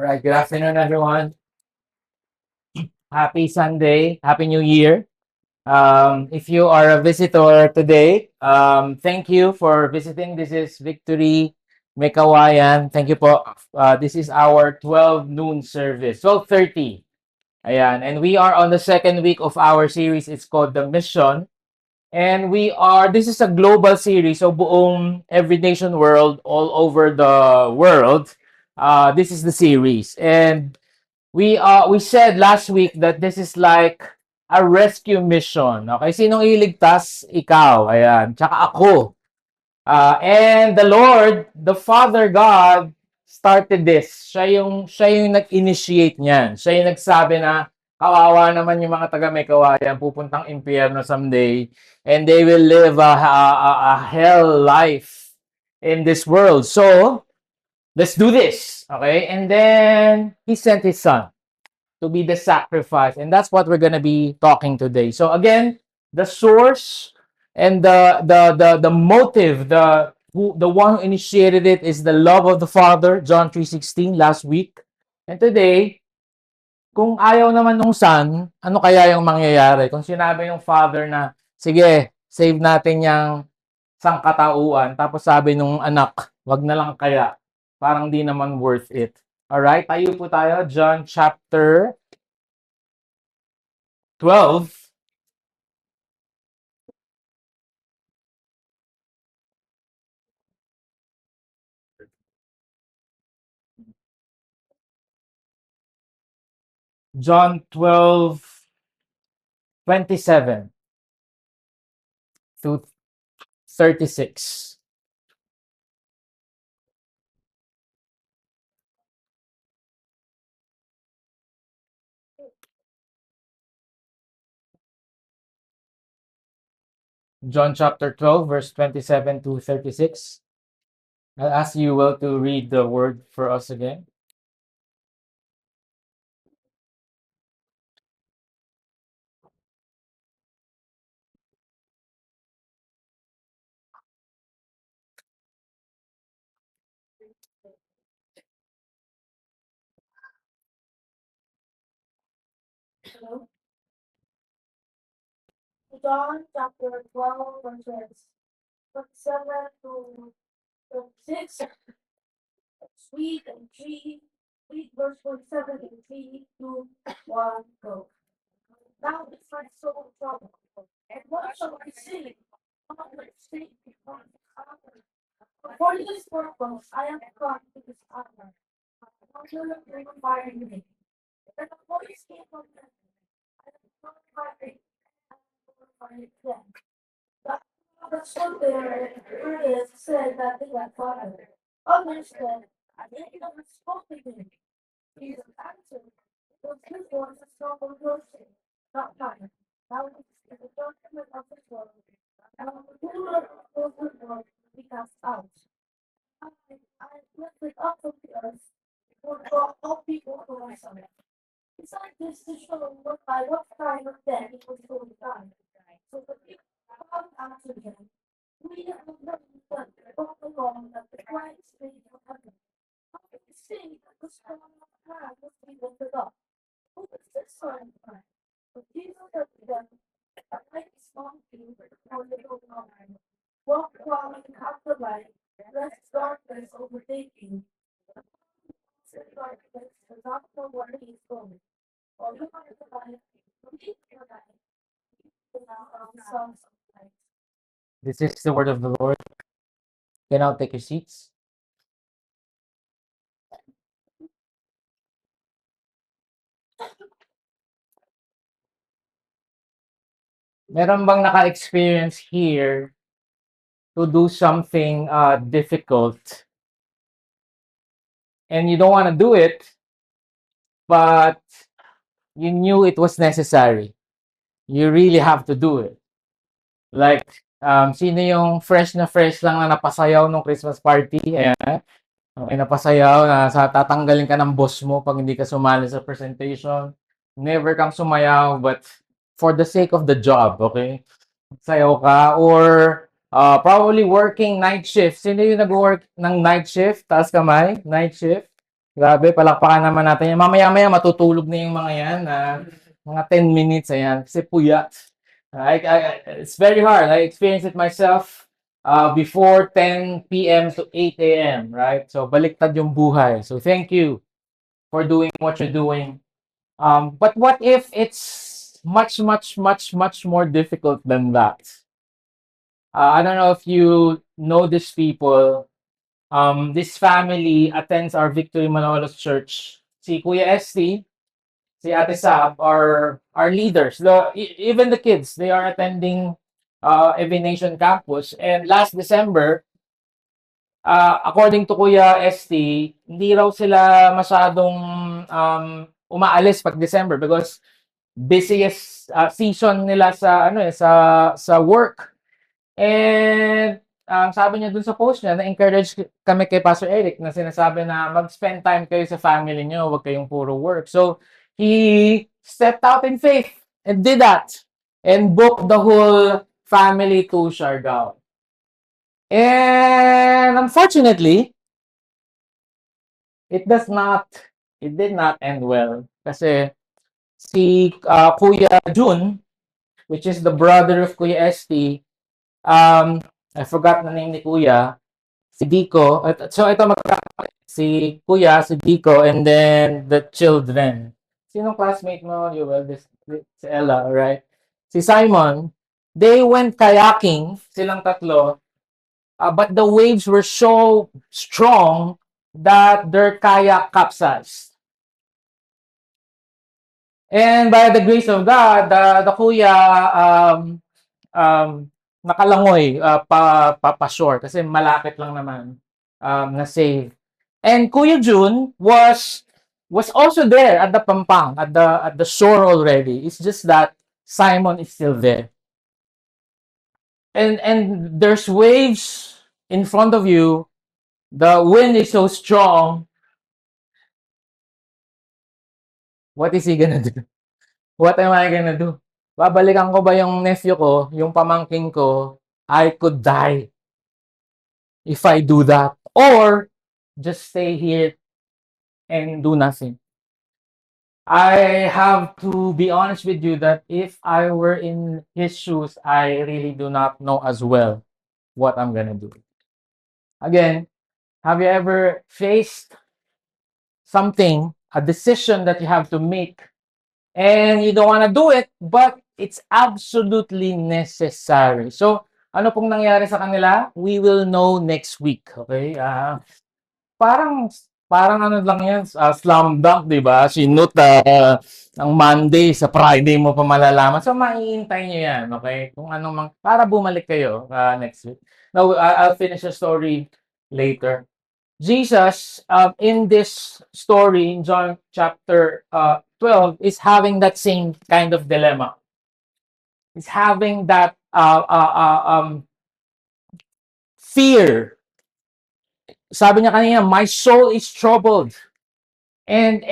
All right, good afternoon, everyone. Happy Sunday. Happy New Year. If you are a visitor today, thank you for visiting. This is Victory Mekawayan. Thank you po. This is our 12 noon service, 12:30. Ayan. And we are on the second week of our series. It's called The Mission. And this is a global series. So buong every nation world, all over the world, this is the series. And we said last week that this is like a rescue mission. Okay, sinong iligtas? Ikaw, ayan. Tsaka ako. And the Lord, the Father God, started this. Siya yung nag-initiate niyan. Siya yung nagsabi na kawawa naman yung mga taga Mekawayan, pupuntang impyerno someday, and they will live a hell life in this world. So, let's do this. Okay? And then, He sent His Son to be the sacrifice. And that's what we're going to be talking today. So again, the source and the motive, the one who initiated it is the love of the Father, John 3:16 last week. And today, kung ayaw naman nung Son, ano kaya yung mangyayari? Kung sinabi yung Father na, sige, save natin yung sangkatauhan, tapos sabi nung anak, wag na lang kaya. Parang di naman worth it. Alright, tayo po tayo. John chapter 12. John 12:27 to 36. John chapter 12, verse 27 to 36. I'll ask you, Will, to read the word for us again. John chapter 12, verses 27 to 36. Read and 3. Read verse 47 and 3, 2, 1, go. Now is my soul troubled. And what shall I say? What will I say before this hour? For this purpose I am come to this hour. I will glorify me. And the voice came from heaven. I am glorified and glorified again. The son there is said that they got father. Others said, I didn't even spoke to him. Jesus answered, those two was a strong mercy, not mine. Now it is the judgment of this world. Now the ruler of the world will be cast out. I lifted up from the earth, will draw all people to myself. Besides this to show by what kind of death he was going to die. So the people found after him. We have learned that all along that the Christ made from heaven. How can we see that the Son of God was be lifted up? Who is this Son of God? But Jesus said to them, a light is on you before the little time. Walk while you have the light, lest darkness overtake you. The darkness does not know where he is going. While you are the light, believe the light. You are the sons of light. This is the word of the Lord. You can now take your seats. Meron bang naka-experience here to do something difficult and you don't want to do it, but you knew it was necessary? You really have to do it. Like, sino yung fresh na fresh lang na napasayaw nung Christmas party? Ayan. Okay, napasayaw na tatanggalin ka ng boss mo pag hindi ka sumali sa presentation. Never kang sumayaw, but for the sake of the job, okay? Sayaw ka. Or probably working night shift. Sino yung nag-work ng night shift? Taas kamay. Night shift. Grabe, palakpakan naman natin yan. Mamaya-maya matutulog na yung mga yan, mga 10 minutes, ayan. Kasi puyat. It's very hard. I experienced it myself before 10 p.m. to 8 a.m., right? So, baliktad yung buhay. So, thank you for doing what you're doing. But what if it's much, much, much, much more difficult than that? I don't know if you know these people. This family attends our Victory Malolos Church. Si Kuya ST, si Ate Sab are leaders. Even the kids, they are attending Every Nation Campus. And last December, according to Kuya ST, hindi raw sila masyadong umaalis pag December because busiest season nila sa sa work. And sabi niya dun sa post niya, na-encourage kami kay Pastor Eric na sinasabi na mag-spend time kayo sa family niyo, huwag kayong puro work. So, he stepped out in faith and did that and booked the whole family to Siargao. And unfortunately, it did not end well. Kasi si Kuya Jun, which is the brother of Kuya ST, I forgot the name ni Kuya, si Dico. So ito si Kuya, si Dico, and then the children. Sinong classmate mo? You will si Ella, right? Si Simon, they went kayaking, silang tatlo, but the waves were so strong that their kayak capsized. And by the grace of God, the Kuya nakalangoy pa shore kasi malapit lang naman na save. And Kuya Jun was also there at the Pampang, at the shore already. It's just that Simon is still there. And there's waves in front of you. The wind is so strong. What is he gonna do? What am I gonna do? Babalikan ko ba yung nephew ko, yung pamangking ko? I could die if I do that. Or just stay here and do nothing. I have to be honest with you that if I were in his shoes, I really do not know as well what I'm gonna do. Again, have you ever faced something, a decision that you have to make, and you don't want to do it, but it's absolutely necessary? So, ano pong nangyari sa kanila? We will know next week, okay? Parang parang ano lang yan, slam dunk, 'di ba? Sinut ang Monday sa Friday mo pa malalaman. So maiintay niyo 'yan, okay? Kung ano mang para bumalik kayo next week. Now, I'll finish the story later. Jesus, in this story in John chapter 12, is having that same kind of dilemma. He's having that fear. Sabi niya kanina, my soul is troubled. And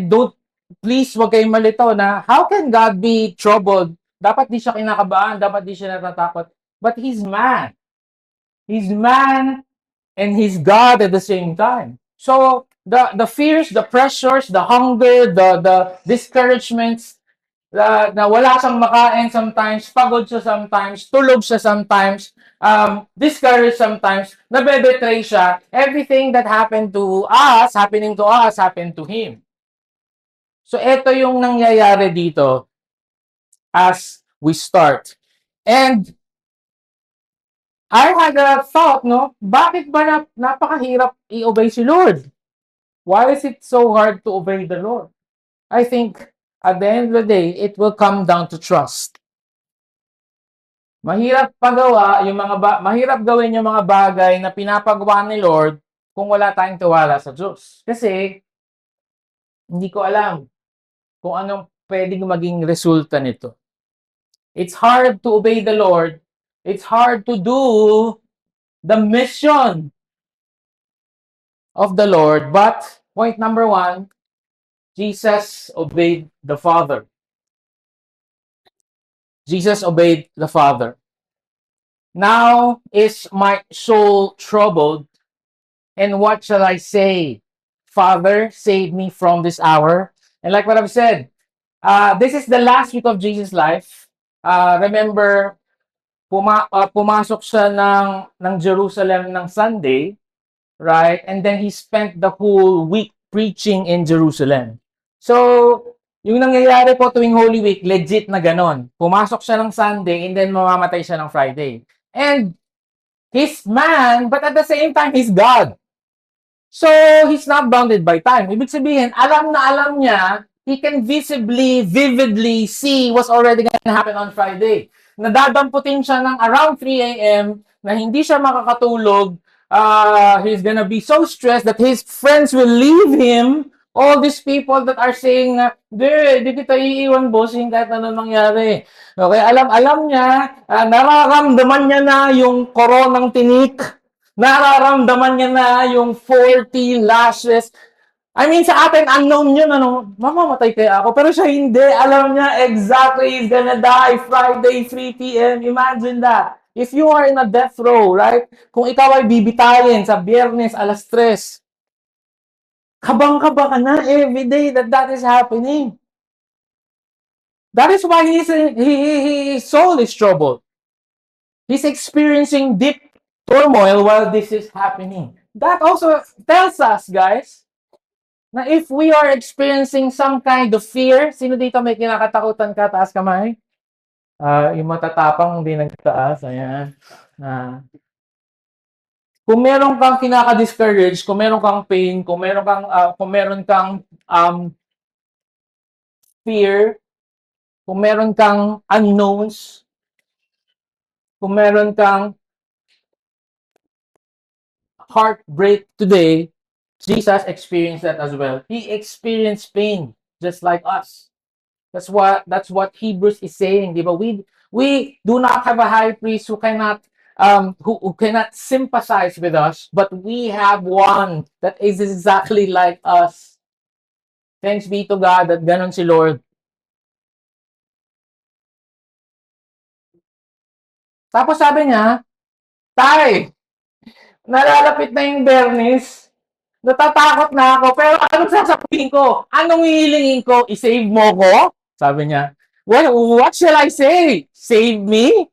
don't, please wag kayong malito na how can God be troubled? Dapat di siya kinakabahan, dapat di siya natatakot. But he's man. He's man and he's God at the same time. So the fears, the pressures, the hunger, the discouragements, na wala siyang makain sometimes, pagod siya sometimes, tulog siya sometimes, discouraged sometimes, nabebetray siya. Everything that happened to us, happening to us, happened to him. So, ito yung nangyayari dito as we start. And I had a thought, no? Bakit ba napakahirap i-obey si Lord? Why is it so hard to obey the Lord? I think at the end of the day, it will come down to trust. Mahirap mahirap gawin yung mga bagay na pinapagawa ni Lord kung wala tayong tiwala sa Diyos. Kasi hindi ko alam kung anong pwedeng maging resulta nito. It's hard to obey the Lord. It's hard to do the mission of the Lord. But point number one, Jesus obeyed the Father. Jesus obeyed the Father. Now is my soul troubled, and what shall I say? Father, save me from this hour. And like what I've said, this is the last week of Jesus' life. Remember, pumasok siya ng Jerusalem ng Sunday, right? And then he spent the whole week preaching in Jerusalem. So, yung nangyayari po tuwing Holy Week, legit na ganon. Pumasok siya ng Sunday and then mamamatay siya ng Friday. And he's man, but at the same time, he's God. So, he's not bounded by time. Ibig sabihin, alam na alam niya, he can visibly, vividly see what's already gonna happen on Friday. Nadadamputin siya ng around 3 a.m. na hindi siya makakatulog. He's gonna be so stressed that his friends will leave him. All these people that are saying na, di kita iiwan, bossing, kahit ano nangyari. Okay, alam niya, nararamdaman niya na yung koronang tinik. Nararamdaman niya na yung 40 lashes. I mean, sa atin, unknown yun, ano, mamamatay kaya ako. Pero siya hindi. Alam niya exactly he's gonna die Friday, 3 p.m. Imagine that. If you are in a death row, right? Kung ikaw ay bibitayin sa Biyernes, alas 3, kabang-kaba ka na every day that is happening. That is why his soul is troubled. He's experiencing deep turmoil while this is happening. That also tells us, guys, na if we are experiencing some kind of fear, sino dito may kinakatakutan ka? Taas kamay. Yung matatapang hindi nagtaas. Ayan. Kung meron kang kinaka-discourage, kung meron kang pain, kung meron kang fear, kung meron kang unknowns, kung meron kang heartbreak today, Jesus experienced that as well. He experienced pain just like us. That's what Hebrews is saying, di ba? We do not have a high priest who cannot sympathize with us, but we have one that is exactly like us. Thanks be to God that ganon si Lord. Tapos sabi niya, Tay, nalalapit na yung Bernis. Natatakot na ako, pero anong sasabihin ko? Anong hihilingin ko? I-save mo ko? Sabi niya, what shall I say? Save me?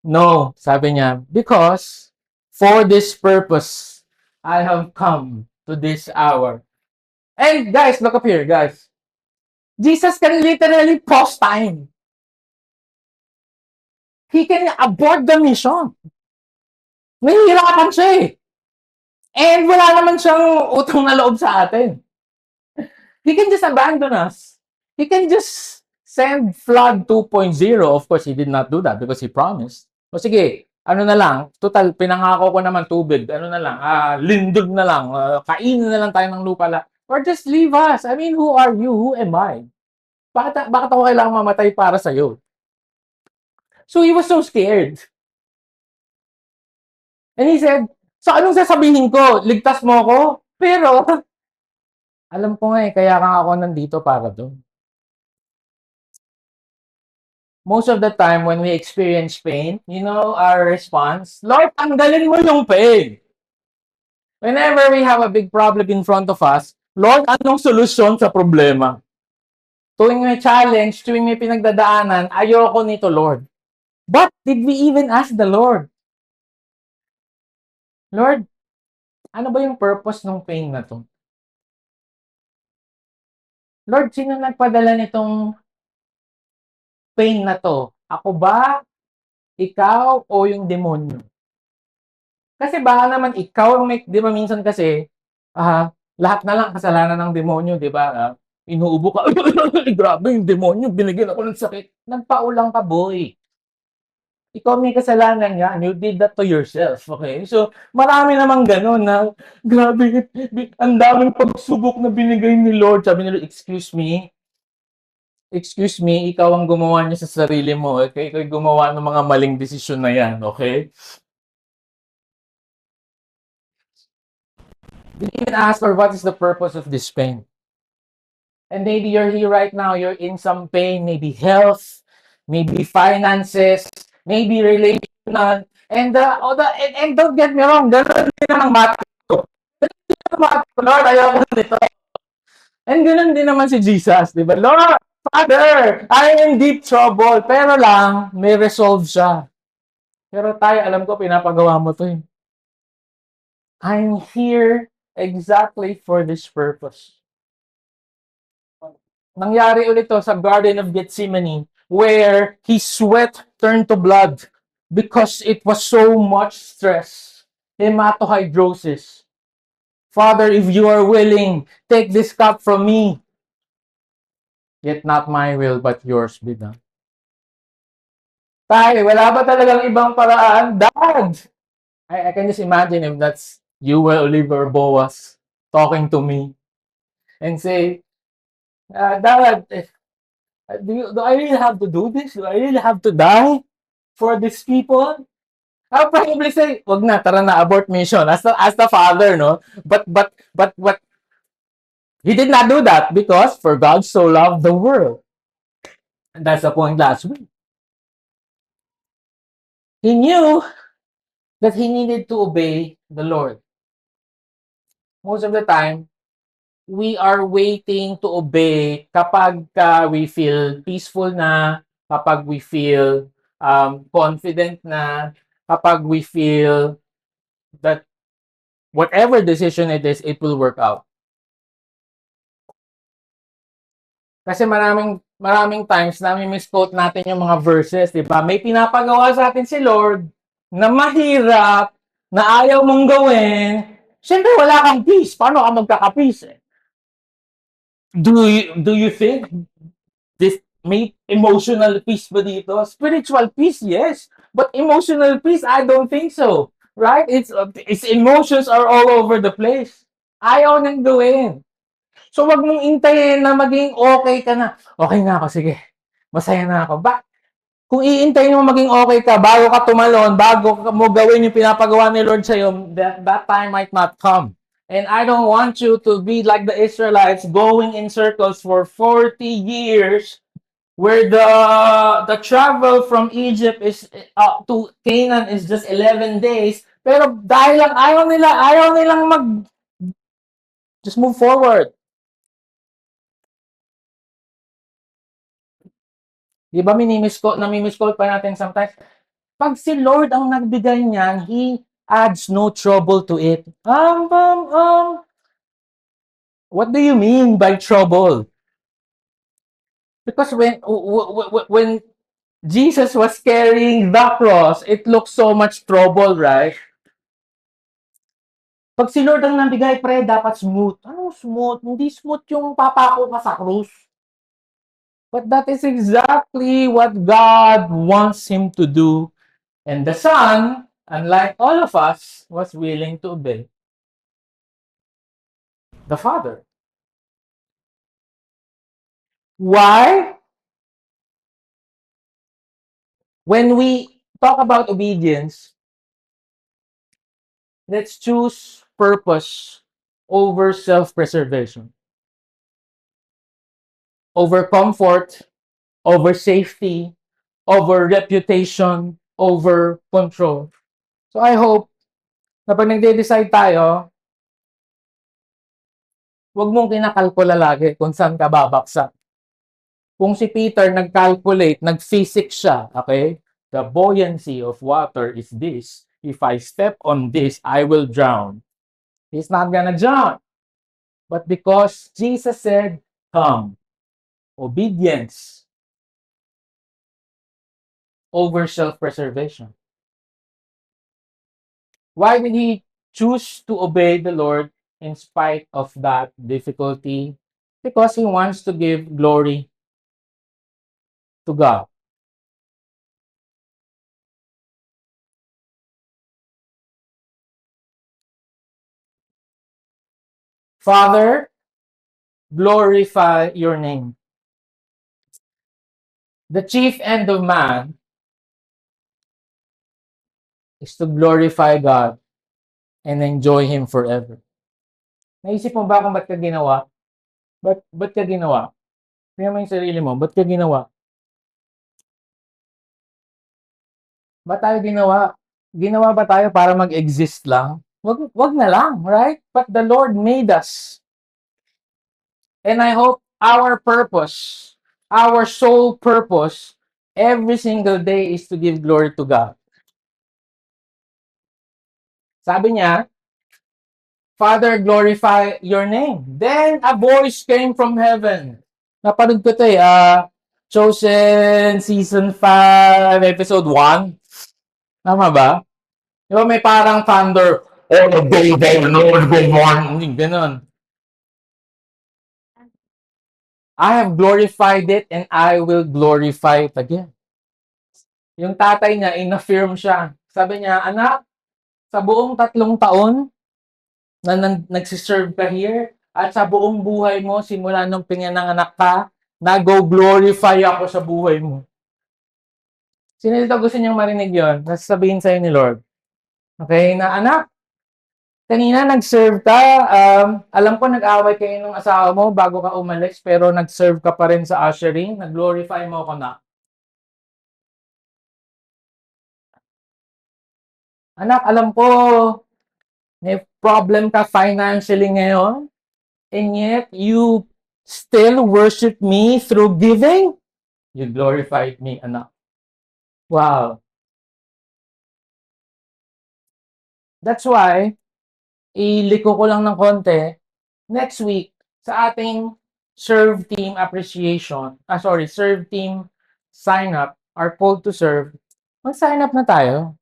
No, sabi niya, because for this purpose, I have come to this hour. And guys, look up here, guys. Jesus can literally pause time. He can abort the mission. Nahihirapan siya eh. And wala naman siyang utang na loob sa atin. He can just abandon us. He can just send flood 2.0. Of course, he did not do that because he promised. O sige, ano na lang, total, pinangako ko naman tubig, ano na lang, lindog na lang, kainin na lang tayo ng lupa lang. Or just leave us. I mean, who are you? Who am I? Bakit ako kailangang mamatay para sa'yo? So he was so scared. And he said, so anong sasabihin ko? Ligtas mo ako? Pero, alam ko nga eh, kaya nga ako nandito para doon. Most of the time when we experience pain, you know our response, Lord, tanggalin mo yung pain. Whenever we have a big problem in front of us, Lord, anong solusyon sa problema? Tuwing may challenge, tuwing may pinagdadaanan, ayoko nito, Lord. But did we even ask the Lord? Lord, ano ba yung purpose ng pain na to? Lord, sino nagpadala nitong pain na to? Ako ba? Ikaw? O yung demonyo? Kasi baka naman ikaw ang may, di ba minsan kasi, lahat na lang kasalanan ng demonyo, di ba? Inuubo ka, grabe yung demonyo, binigyan ako ng sakit. Nagpaulang ka, boy. Ikaw may kasalanan yan. You did that to yourself, okay? So, marami namang gano'n na, grabe, ang daming pagsubok na binigay ni Lord. Sabi ni Lord, excuse me, ikaw ang gumawa niya sa sarili mo, okay? Ikaw yung gumawa ng mga maling desisyon na yan, okay? Did you even ask, or what is the purpose of this pain? And maybe you're here right now, you're in some pain, maybe health, maybe finances, maybe relational, and don't get me wrong, gano'n din ang matter ko. Lord, ayoko nito. And ganun din naman si Jesus, di ba? Lord, Father, I am in deep trouble. Pero lang, may resolve siya. Pero tayo, alam ko, pinapagawa mo to eh. I'm here exactly for this purpose. Nangyari ulit to sa Garden of Gethsemane where his sweat turned to blood because it was so much stress. Hematohydrosis. Father, if you are willing, take this cup from me. Yet not my will, but yours be done. Tay, wala ba talagang ibang paraan? Dad! I can just imagine if that's you, Oliver Boas, talking to me and say, Dad, do I really have to do this? Do I really have to die for these people? I'll probably say, wag na, tara na, abort mission. As the father, no? But what he did not do that because for God so loved the world. And that's the point last week. He knew that he needed to obey the Lord. Most of the time, we are waiting to obey kapag we feel peaceful na, kapag we feel confident na, kapag we feel that whatever decision it is, it will work out. Kasi maraming times misquote natin yung mga verses, di ba? May pinapagawa sa atin si Lord na mahirap, na ayaw mong gawin. Siyempre, wala kang peace. Paano ka magkaka-peace? Do you think this may emotional peace ba dito? Spiritual peace, yes. But emotional peace, I don't think so. Right? Its emotions are all over the place. Ayaw nang gawin. So, wag mong intayin na maging okay ka na. Okay na ako, sige. Masaya na ako. Kung iintayin mo maging okay ka, bago ka tumalon, bago mo gawin yung pinapagawa ni Lord sa'yo, that time might not come. And I don't want you to be like the Israelites going in circles for 40 years where the travel from Egypt is to Canaan is just 11 days. Pero dahil lang ayaw nilang just move forward. Di ba namimiss-quote pa natin sometimes? Pag si Lord ang nagbigay niyan, He adds no trouble to it. What do you mean by trouble? Because when Jesus was carrying the cross, it looked so much trouble, right? Pag si Lord ang nabigay, pre, dapat smooth. Ano smooth? Hindi smooth yung papako ka sa krus. But that is exactly what God wants him to do. And the Son, unlike all of us, was willing to obey the Father. Why? When we talk about obedience, let's choose purpose over self-preservation, over comfort, over safety, over reputation, over control. So I hope na pag nagde-decide tayo, huwag mong kinakalkula lagi kung saan ka babaksak. Kung si Peter nag-calculate, nag-physics siya, okay? The buoyancy of water is this. If I step on this, I will drown. He's not gonna drown. But because Jesus said, come, obedience over self-preservation. Why did he choose to obey the Lord in spite of that difficulty? Because he wants to give glory to God. Father, glorify your name. The chief end of man is to glorify God and enjoy Him forever. Naisip mo ba kung ba't ka ginawa? Ba't ka ginawa? Tingnan mo yung sarili mo, ba't ka ginawa? Ba't tayo ginawa? Ginawa ba tayo para mag-exist lang? wag na lang, right? But the Lord made us. And I hope our purpose, our sole purpose, every single day is to give glory to God. Sabi niya, Father, glorify your name. Then a voice came from heaven. Napanood ko ito eh. Chosen Season 5, Episode 1. Tama ba? Di ba may parang thunder, oh, good morning, ganun. I have glorified it and I will glorify it again. Yung tatay niya, in-affirm siya. Sabi niya, anak, sa buong 3 taon na nagsiserve ka here, at sa buong buhay mo, simula nung pinanganak ka, nag-glorify ako sa buhay mo. Sino dito gusto niyang marinig yon? Sasabihin sa'yo ni Lord. Okay, na anak, kanina nag-serve ka, alam ko nag-away kayo ng asawa mo bago ka umalis, pero nag-serve ka pa rin sa ushering, nag-glorify mo ako na. Anak, alam ko, may problem ka financially ngayon, and yet you still worship me through giving? You glorified me, anak. Wow. That's why, iliko ko lang ng konti, next week, sa ating serve team appreciation, serve team sign up, our call to serve, mag-sign up na tayo.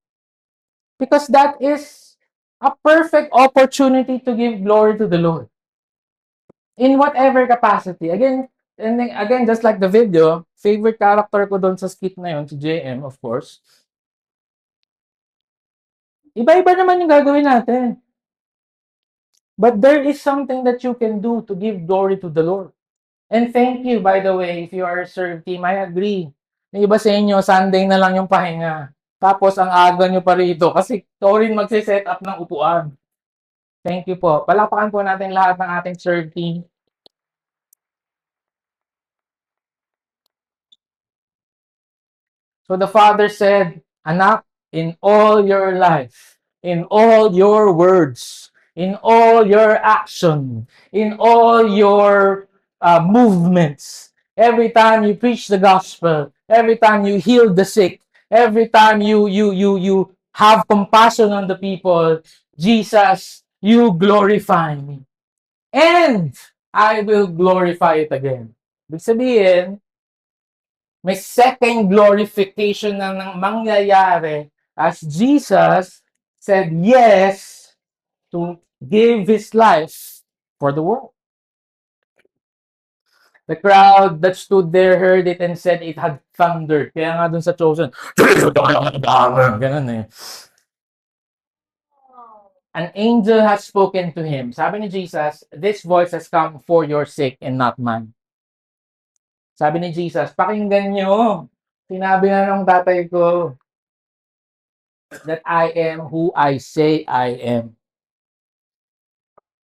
Because that is a perfect opportunity to give glory to the Lord. In whatever capacity. Again, and then, again, just like the video, favorite character ko doon sa skit na yun, si JM, of course. Iba-iba naman yung gagawin natin. But there is something that you can do to give glory to the Lord. And thank you, by the way, if you are a serve team, I agree. Yung iba sa inyo, Sunday na lang yung pahinga. Tapos, ang aga nyo pa rito kasi ikaw rin magsiset up ng upuan. Thank you po. Palakpakan po natin lahat ng ating serve team. So the father said, anak, in all your life, in all your words, in all your action, in all your movements, every time you preach the gospel, every time you heal the sick, every time you have compassion on the people, Jesus, you glorify me. And I will glorify it again. Ibig sabihin, may second glorification na nang mangyayari as Jesus said yes to give His life for the world. The crowd that stood there heard it and said it had thundered. Kaya nga dun sa Chosen, ganun eh. An angel has spoken to him. Sabi ni Jesus, this voice has come for your sake and not mine. Sabi ni Jesus, pakinggan nyo. Sinabi na ng tatay ko that I am who I say I am.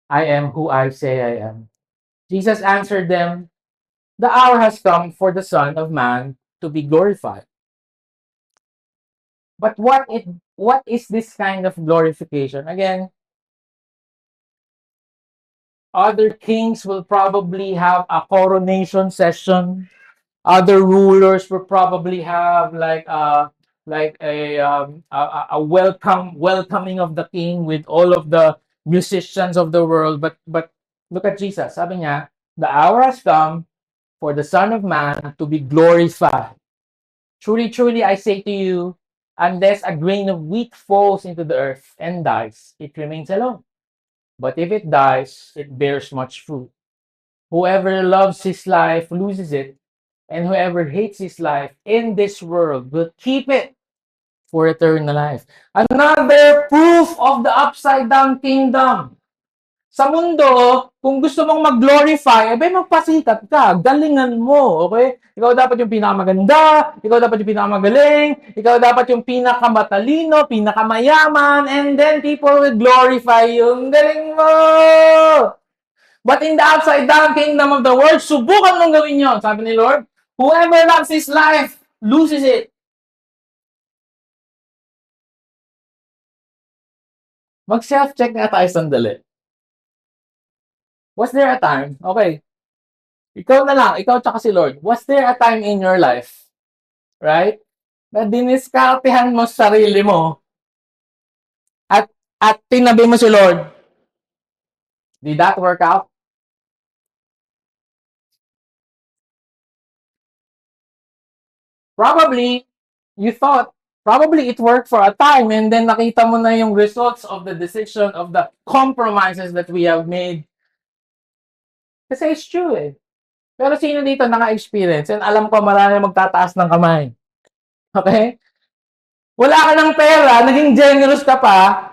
I am who I say I am. Jesus answered them, the hour has come for the Son of Man to be glorified. But what is this kind of glorification? Again, other kings will probably have a coronation session. Other rulers will probably have like a welcoming of the king with all of the musicians of the world. But look at Jesus. Sabi niya, the hour has come for the Son of Man to be glorified. Truly, truly, I say to you, unless a grain of wheat falls into the earth and dies, it remains alone. But if it dies, it bears much fruit. Whoever loves his life loses it, and whoever hates his life in this world will keep it for eternal life. Another proof of the upside down kingdom. Sa mundo, kung gusto mong mag-glorify, magpasikat ka, galingan mo, okay? Ikaw dapat yung pinakamaganda, ikaw dapat yung pinakamagaling, ikaw dapat yung pinakamatalino, pinakamayaman, and then people will glorify you. Galing mo! But in the upside down kingdom of the world, subukan mong gawin yun. Sabi ni Lord, whoever loves his life, loses it. Mag-self-check nga tayo sandali. Was there a time, okay, ikaw na lang, ikaw tsaka si Lord, was there a time in your life, right, na diniskartehan mo sa sarili mo at tinabi mo si Lord? Did that work out? Probably, you thought, probably it worked for a time and then nakita mo na yung results of the decision, of the compromises that we have made. Kasi it's true eh. Pero sino dito naka-experience? And alam ko marami magtataas ng kamay. Okay? Wala ka ng pera, naging generous ka pa,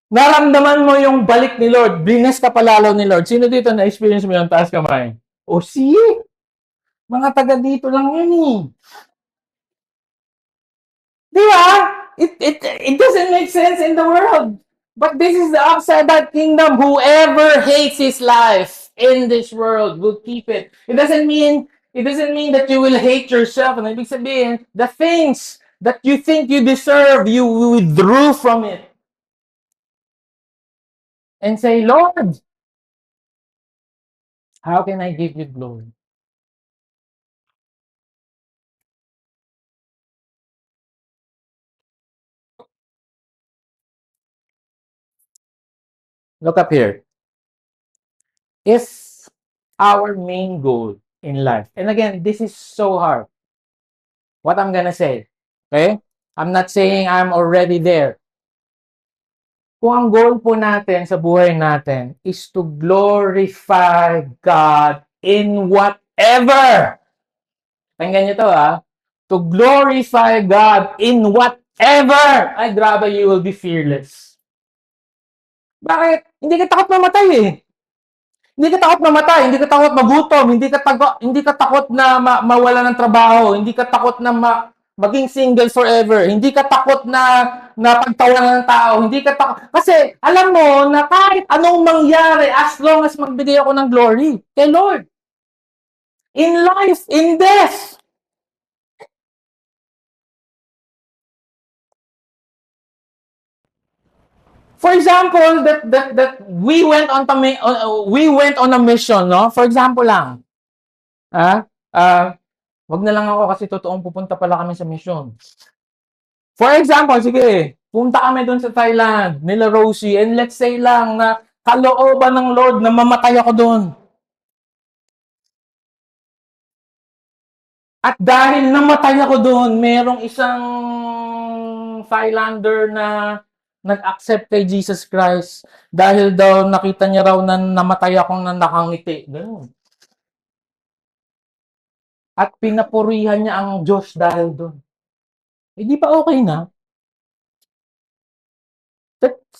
naramdaman mo yung balik ni Lord, bless ka pa lalo ni Lord. Sino dito na-experience mo yung taas kamay? O see? Mga taga dito lang yun eh. Di ba? It doesn't make sense in the world. But this is the upside down kingdom. Whoever hates his life in this world will keep it. It doesn't mean that you will hate yourself. And ibig sabihin, the things that you think you deserve, you withdrew from it. And say, Lord, how can I give you glory? Look up here. Is our main goal in life. And again, this is so hard. What I'm gonna say, okay? I'm not saying I'm already there. Kung ang goal po natin sa buhay natin is to glorify God in whatever. Tingnan niyo to to glorify God in whatever. Ay, grabe, you will be fearless. Bakit? Hindi ka takot mamatay eh. Hindi ka takot mamatay, hindi ka takot magutom, hindi ka takot na mawala ng trabaho, hindi ka takot na maging single forever, hindi ka takot na pagtawanan ng tao, hindi ka takot. Kasi alam mo na kahit anong mangyari as long as magbigay ako ng glory kay Lord. In life, in death. For example, that we went on a mission, no? For example lang. Wag na lang ako kasi totoong pupunta pala kami sa mission. For example, sige, punta kami doon sa Thailand, nila Rosie, and let's say lang na kalooban ng Lord na mamatay ako doon. At dahil namatay ako doon, merong isang Thailander na nag-accept kay Jesus Christ dahil daw nakita niya raw na namatay akong na nakangiti. Ganun. At pinapurihan niya ang Diyos dahil doon. Eh, di pa okay na?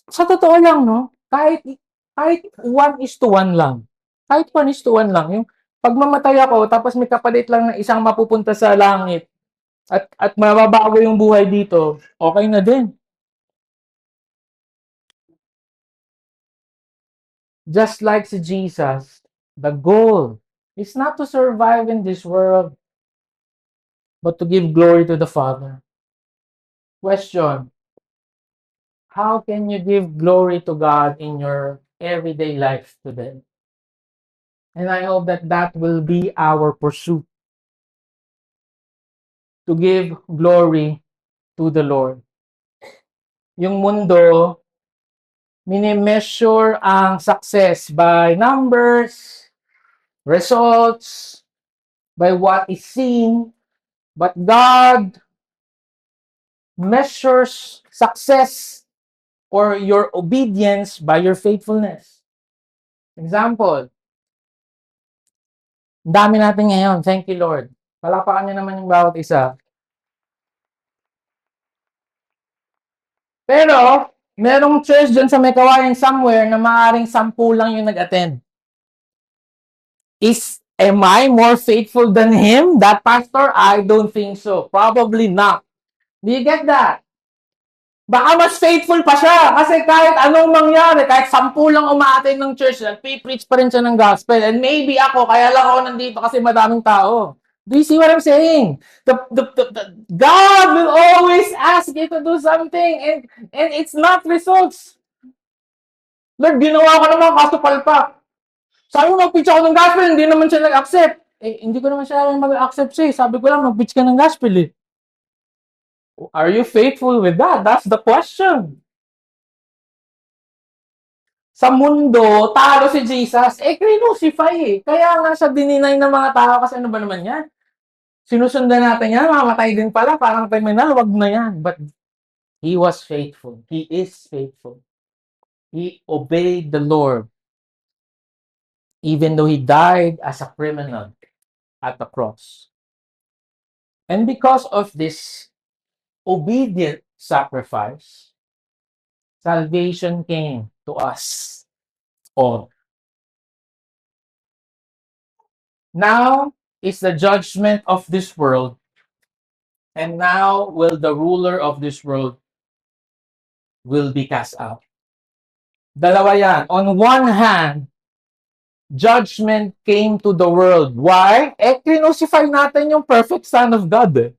Sa totoo lang, no? Kahit 1:1 lang. Kahit 1:1 lang. Yung pag mamatay ako, tapos may kapalit lang na isang mapupunta sa langit at mababago yung buhay dito, okay na din. Just like si Jesus, the goal is not to survive in this world, but to give glory to the Father. Question: how can you give glory to God in your everyday life today? And I hope that will be our pursuit, to give glory to the Lord. Yung mundo, mini-measure ang success by numbers, results, by what is seen, but God measures success or your obedience by your faithfulness. Example, dami natin ngayon. Thank you, Lord. Palapakan niyo naman yung bawat isa. Pero, merong church dyan sa may kawayan somewhere na maaaring 10 lang yung nag-attend. Am I more faithful than him, that pastor? I don't think so. Probably not. Do you get that? Baka mas faithful pa siya kasi kahit anong mangyari, kahit 10 lang umaattend ng church, nagpipreach pa rin siya ng gospel. And maybe ako, kaya lang ako nandito kasi madaming tao. Do you see what I'm saying? God will always ask you to do something and it's not results. Lord, ginawa ko naman kaso palpak. Sabi mo, mag-preach ako ng gospel, hindi naman siya nag-accept. Eh, hindi ko naman siya mag-accept siya. Sabi ko lang, mag-preach ka ng gospel eh. Are you faithful with that? That's the question. Sa mundo, talo si Jesus, eh, crucify eh. Kaya nga siya dininay ng mga tao kasi ano ba naman yan? Sinusundan natin yan, mamatay din pala, parang criminal, wag na yan. But he was faithful. He is faithful. He obeyed the Lord, even though he died as a criminal at the cross. And because of this obedient sacrifice, salvation came to us all. Now is the judgment of this world, and now will the ruler of this world will be cast out. Dalawa yan. On one hand, judgment came to the world. Why? Eh, crucify natin yung perfect Son of God.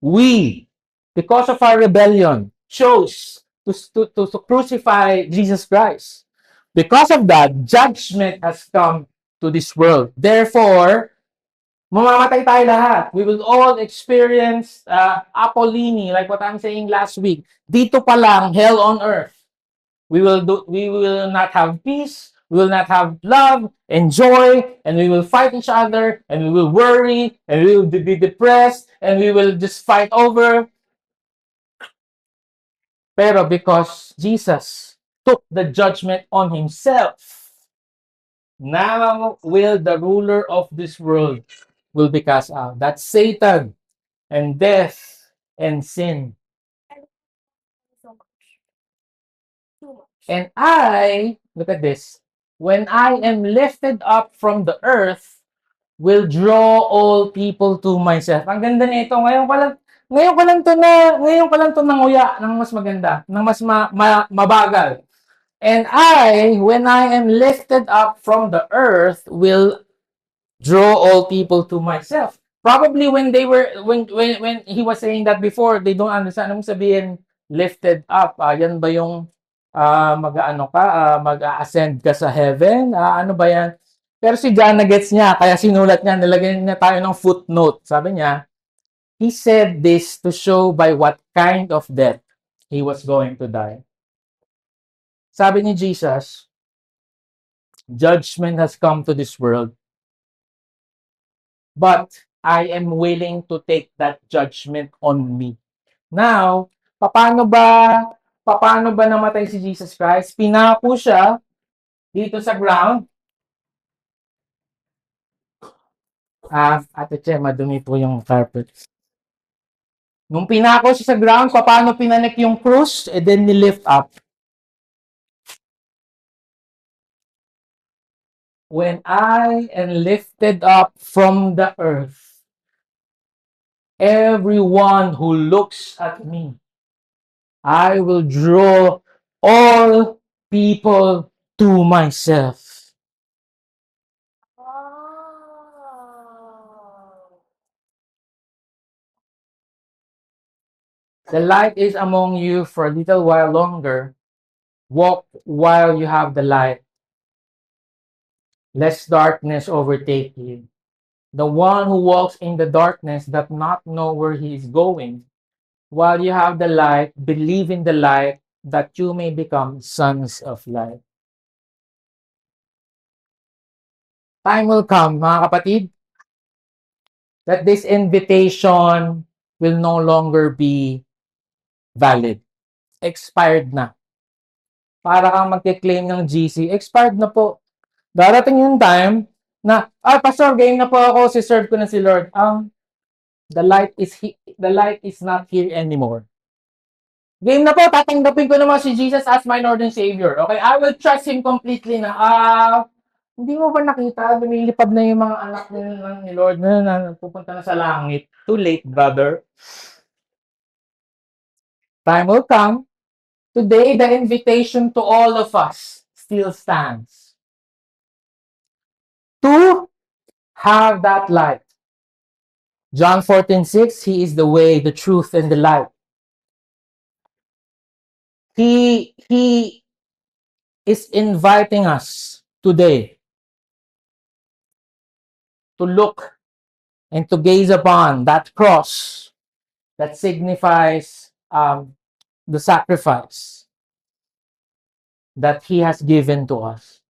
We, because of our rebellion, chose to crucify Jesus Christ. Because of that, judgment has come to this world. Therefore, mamamatay tayo lahat. We will all experience Apollini, like what I'm saying last week. Dito pa lang, hell on earth. We will not have peace, we will not have love and joy, and we will fight each other, and we will worry, and we will be depressed, and we will just fight over. Pero because Jesus took the judgment on himself, now will the ruler of this world will be cast out. That's Satan and death and sin. So much. Too much. And I, look at this, when I am lifted up from the earth, will draw all people to myself. Ang ganda nito. Ngayon ko lang to nanguya ng mas maganda, ng mas mabagal. And I, when I am lifted up from the earth, will draw all people to myself. Probably when he was saying that before, they don't understand. Anong sabihin lifted up? Yan ba yung mag-ascend ka sa heaven? Ano ba yan? Pero si John na-gets niya, kaya sinulat niya, nilagyan niya tayo ng footnote. Sabi niya, he said this to show by what kind of death he was going to die. Sabi ni Jesus, judgment has come to this world, but I am willing to take that judgment on me. Now, paano ba namatay si Jesus Christ? Pinako siya dito sa ground. Ate Che, madumi po yung carpet. Nung pinako siya sa ground, paano pinanik yung cross? And then nilift up. When I am lifted up from the earth, everyone who looks at me, I will draw all people to myself. Wow. The light is among you for a little while longer. Walk while you have the light, lest darkness overtake you. The one who walks in the darkness does not know where he is going. While you have the light, believe in the light, that you may become sons of light. Time will come, mga kapatid, that this invitation will no longer be valid. Expired na. Para kang magkiklaim ng GC, expired na po. Darating yung time na, Pastor, game na po ako, si-serve ko na si Lord. The light is not here anymore. Game na po, tatanggapin ko naman si Jesus as my Lord and Savior. Okay, I will trust Him completely na. Hindi mo ba nakita, lumilipad na yung mga anak ni Lord na pupunta na sa langit. Too late, brother. Time will come. Today, the invitation to all of us still stands. To have that light. John 14:6, He is the way, the truth, and the light. He is inviting us today to look and to gaze upon that cross that signifies the sacrifice that He has given to us.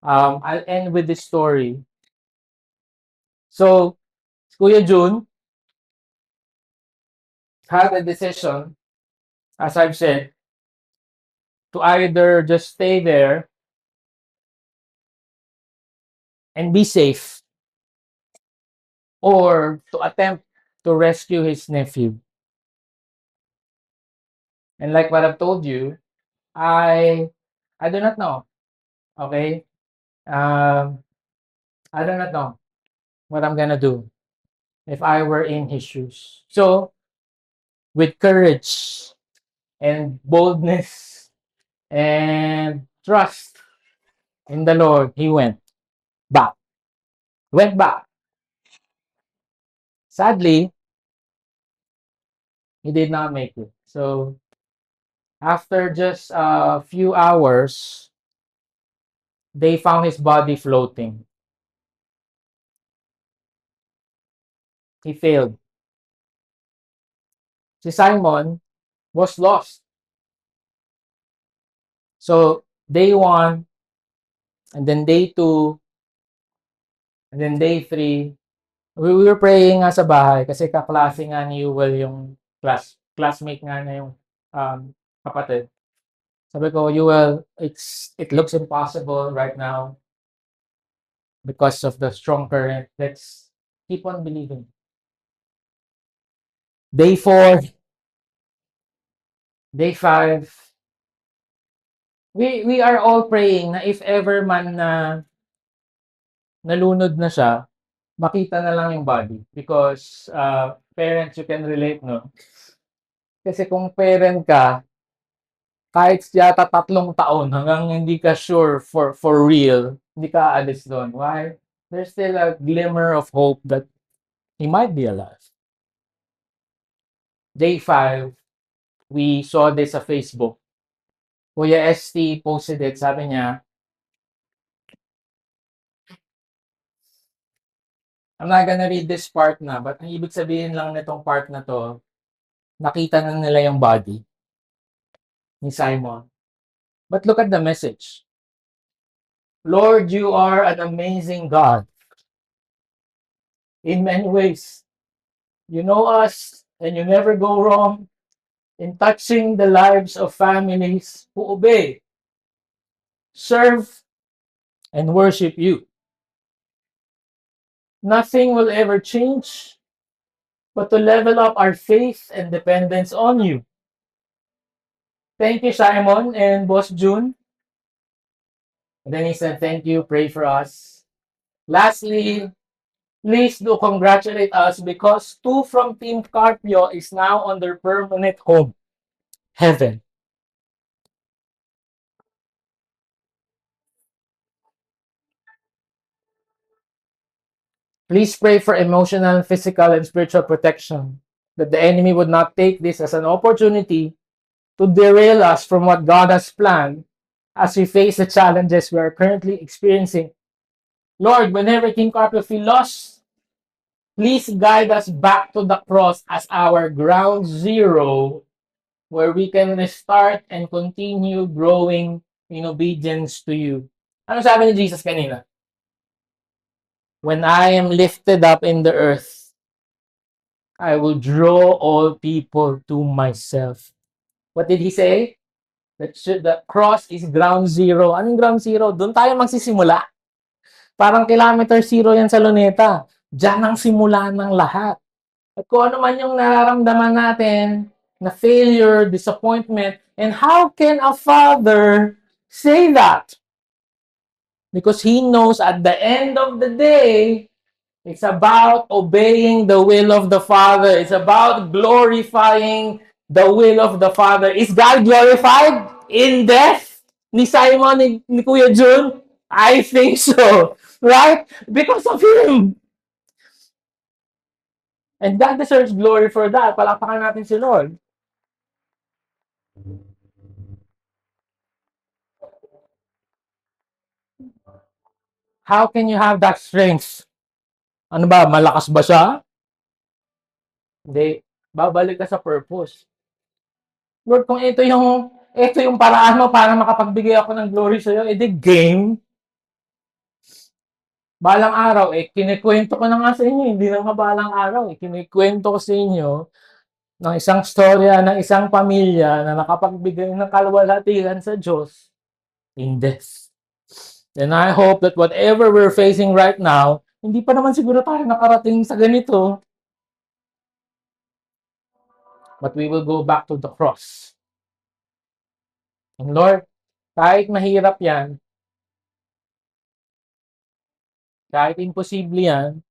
I'll end with this story. So, Kuya Jun had a decision, as I've said, to either just stay there and be safe or to attempt to rescue his nephew. And like what I've told you, I I do not know. Okay? Um, I do not know what I'm gonna do if I were in his shoes. So, with courage and boldness and trust in the Lord, he back. Went back. Sadly, he did not make it. So, after just a few hours, they found his body floating. He failed. Si Simon was lost. So, day one, and then day two, and then day three, we were praying nga sa bahay kasi kaklase nga ni Yuel yung classmate nga na yung kapatid. Sabi ko, Yuel, it looks impossible right now because of the strong current. Let's keep on believing. Day 4, day 5, we are all praying na if ever man na nalunod na siya, makita na lang yung body. Because parents, you can relate, no? Kasi kung parent ka, kahit yata 3 taon hanggang hindi ka sure for real, hindi ka aalis doon. Why? There's still a glimmer of hope that he might be alive. Day 5, we saw this sa Facebook. Kuya ST posted it, sabi niya, I'm not gonna read this part na, but ang ibig sabihin lang nitong part na to, nakita na nila yung body ni Simon. But look at the message. Lord, you are an amazing God in many ways. You know us and you never go wrong in touching the lives of families who obey, serve, and worship you. Nothing will ever change but to level up our faith and dependence on you. Thank you, Simon and Boss June. And then he said, thank you, pray for us. Lastly, please do congratulate us because 2 from Team Carpio is now on their permanent home, heaven. Please pray for emotional, physical, and spiritual protection, that the enemy would not take this as an opportunity to derail us from what God has planned as we face the challenges we are currently experiencing. Lord, whenever King Carpio feel lost, please guide us back to the cross as our ground zero where we can restart and continue growing in obedience to you. Ano sabi ni Jesus kanina? When I am lifted up in the earth, I will draw all people to myself. What did he say? The cross is ground zero. Anong ground zero? Doon tayo magsisimula. Parang kilometer zero yan sa Luneta. Diyan ang simula ng lahat. At kung ano man yung nararamdaman natin na failure, disappointment, and how can a father say that? Because he knows at the end of the day, it's about obeying the will of the Father. It's about glorifying the will of the Father. Is God glorified in death? Ni Simon, ni Kuya Jun? I think so. Right? Because of him. And God deserves glory for that. Palakpakan natin si Lord. How can you have that strength? Ano ba, malakas ba siya? Hindi. Babalik ka sa purpose. Lord, kung ito yung paraan mo para makapagbigay ako ng glory sa'yo, edi game. Balang araw, kinikwento ko na nga sa inyo, hindi na nga balang araw, kinikwento ko sa inyo ng isang storya ng isang pamilya na nakapagbigay ng kaluwalhatian sa Diyos in death. And I hope that whatever we're facing right now, hindi pa naman siguro tayo nakarating sa ganito, but we will go back to the cross. And Lord, kahit mahirap yan, kahit imposible yan,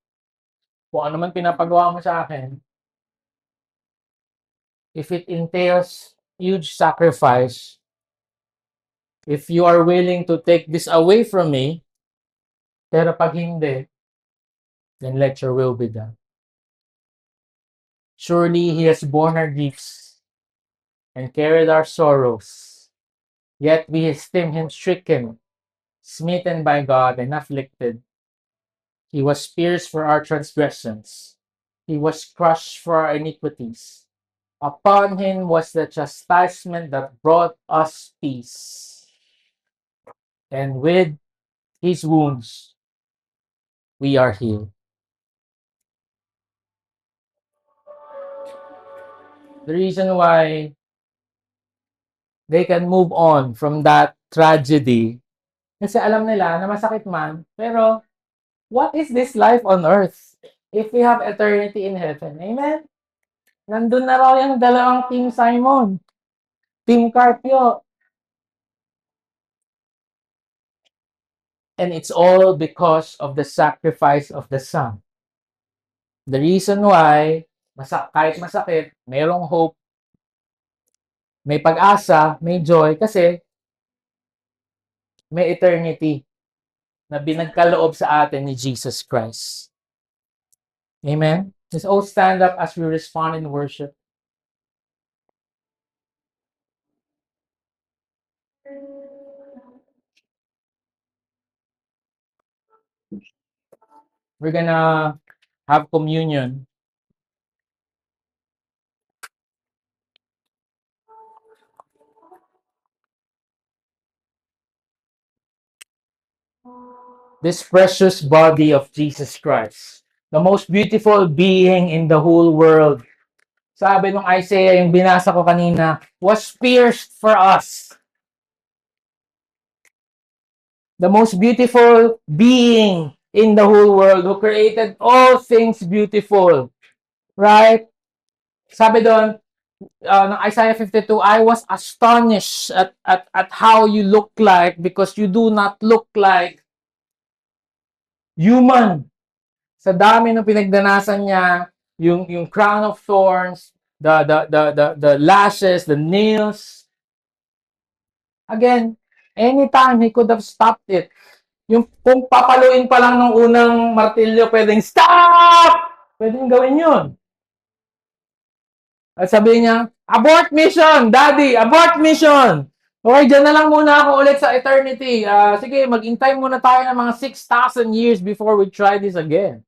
kung ano man pinapagawa mo sa akin, if it entails huge sacrifice, if you are willing to take this away from me, pero pag hindi, then let your will be done. Surely He has borne our griefs and carried our sorrows, yet we esteem Him stricken, smitten by God, and afflicted. He was pierced for our transgressions. He was crushed for our iniquities. Upon Him was the chastisement that brought us peace. And with His wounds, we are healed. The reason why they can move on from that tragedy, kasi alam nila na masakit man, pero what is this life on earth if we have eternity in heaven? Amen? Nandun na raw yung dalawang Team Simon, Team Carpio. And it's all because of the sacrifice of the Son. The reason why, kahit masakit, mayroong hope, may pag-asa, may joy, kasi may eternity na binagkaloob sa atin ni Jesus Christ. Amen? Let's all stand up as we respond in worship. We're gonna have communion. This precious body of Jesus Christ, the most beautiful being in the whole world. Sabi nung Isaiah, yung binasa ko kanina, was pierced for us. The most beautiful being in the whole world who created all things beautiful. Right? Sabi doon, ng Isaiah 52, I was astonished at how you look like because you do not look like human. Sa dami ng pinagdanasan niya, yung crown of thorns, the lashes, the nails. Again, anytime he could have stopped it. Yung kung papaluin pa lang ng unang martilyo, pwedeng stop! Pwedeng gawin yun. At sabihin niya, abort mission, daddy, abort mission. Okay, dyan na lang muna ako ulit sa eternity. Sige, mag-intay muna tayo ng mga 6,000 years before we try this again.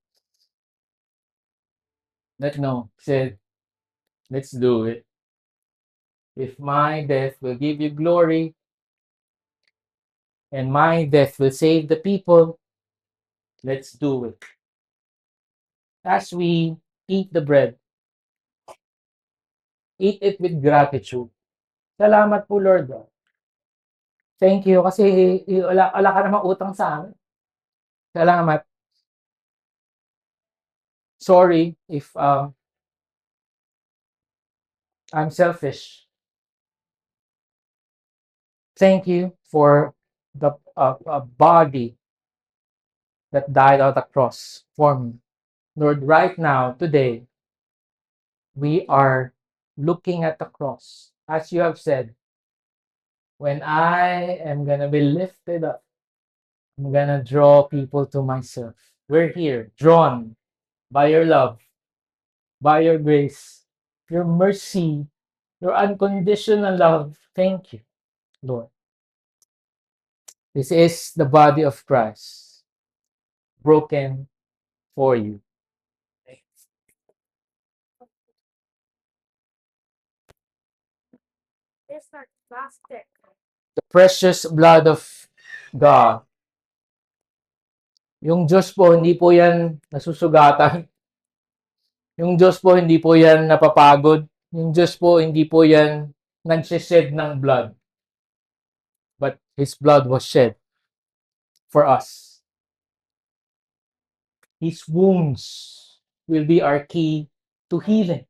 No, said, let's do it. If my death will give you glory, and my death will save the people, let's do it. As we eat the bread, eat it with gratitude. Salamat po, Lord. Thank you kasi wala ka namang utang sa amin. Salamat. Sorry if I'm selfish. Thank you for the body that died on the cross for me. Lord, right now, today, we are looking at the cross. As you have said, when I am going to be lifted up, I'm going to draw people to myself. We're here, drawn by your love, by your grace, your mercy, your unconditional love. Thank you, Lord. This is the body of Christ. broken for you. It's not plastic. The precious blood of God. Yung Diyos po, hindi po yan nasusugatan. Yung Diyos po, hindi po yan napapagod. Yung Diyos po, hindi po yan nagsished ng blood. But His blood was shed for us. His wounds will be our key to healing.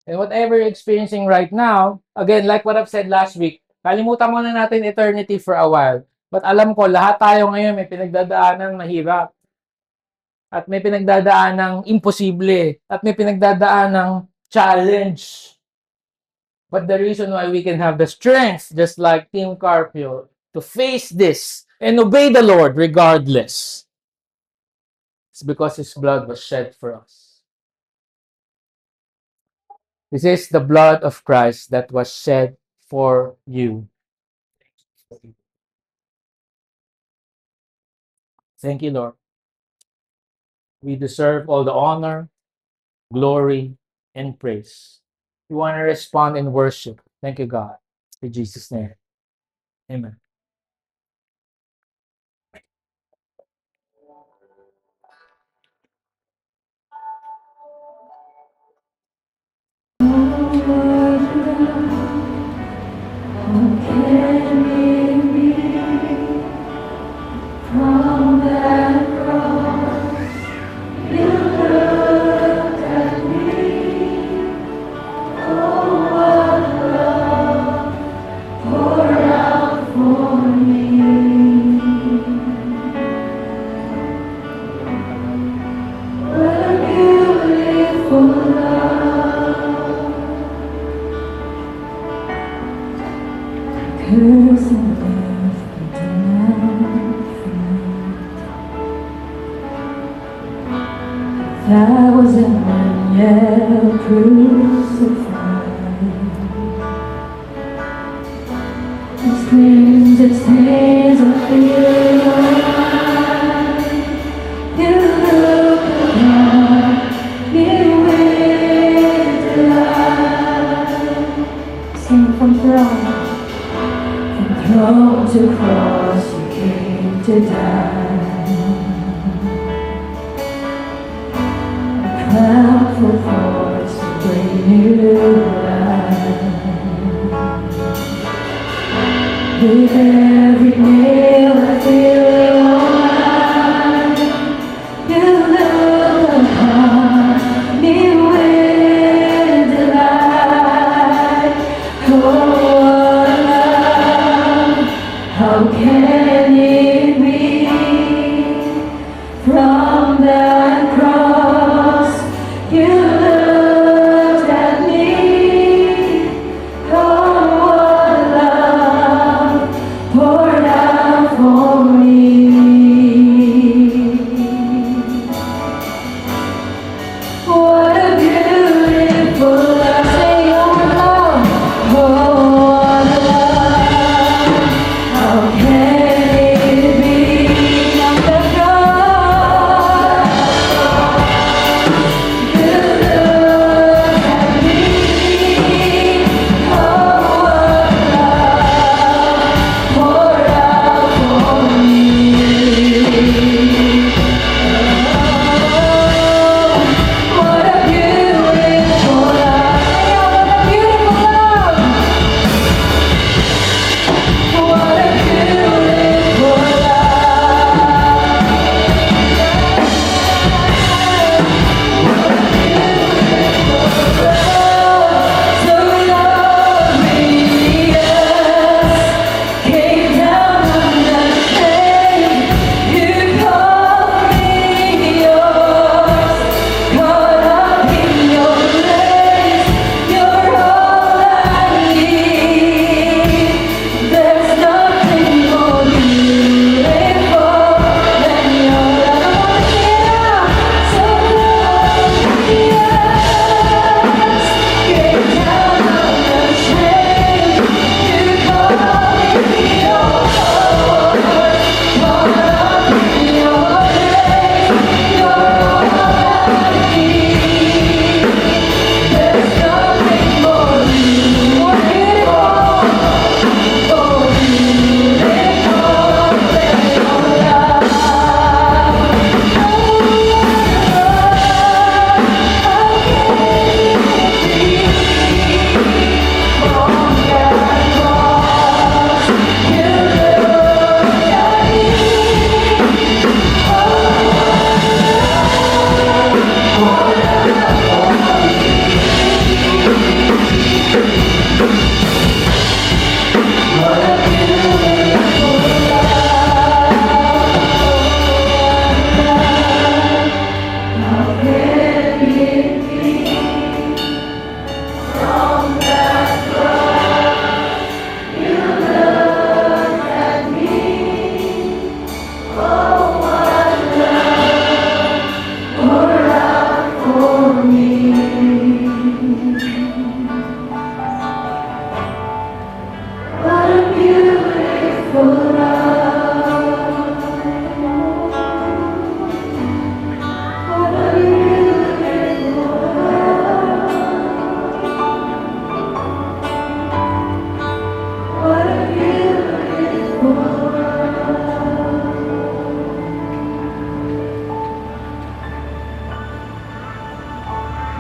And whatever you're experiencing right now, again, like what I've said last week, kalimutan muna natin eternity for a while. But alam ko, lahat tayo ngayon may pinagdadaanan mahirap. At may pinagdadaan ng imposible. At may pinagdadaan ng challenge. But the reason why we can have the strength, just like Team Carpio, to face this and obey the Lord regardless, is because His blood was shed for us. This is the blood of Christ that was shed for you. Thank you, Lord. We deserve all the honor, glory, and praise. We want to respond in worship. Thank you, God. In Jesus' name. Amen. That was a man yet crucified. His screams, his hands are feeling alive. You look around, you with delight. Sing from throne to cross, you came to die. Crown for thorns to bring you life. With every nail I feel alive. You look upon me with delight. Oh, what love, how can it be from that cross? You looked at me, oh, what love poured out for me. What a beautiful love, say your love, oh, what love, how can it be from the cross?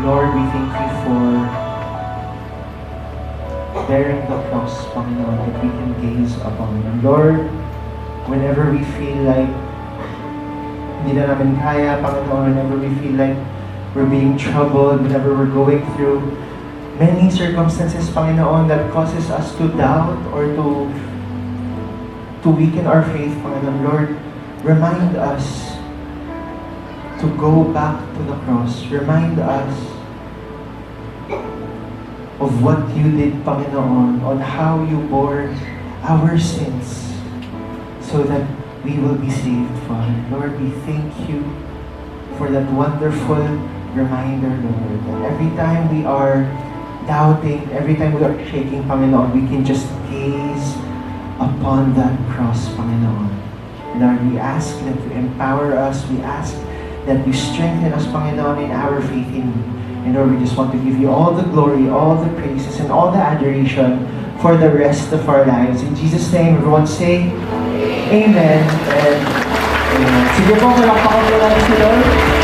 Lord, we thank you for bearing the cross, Panginoon, that we can gaze upon. And Lord, whenever we feel like hindi na namin kaya, Panginoon, whenever we feel like we're being troubled, whenever we're going through many circumstances, Panginoon, that causes us to doubt or to weaken our faith, Panginoon, Lord, remind us to go back to the cross. Remind us of what you did, Panginoon, on how you bore our sins so that we will be saved, Father. Lord, we thank you for that wonderful reminder, Lord, that every time we are doubting, every time we are shaking, Panginoon, we can just gaze upon that cross, Panginoon. Lord, we ask that you empower us. We ask that you strengthen us, Panginoon, in our faith in you. And Lord, we just want to give you all the glory, all the praises, and all the adoration for the rest of our lives. In Jesus' name, everyone say, Amen. And Amen. Sige po, malakpakan mo lang si Lord.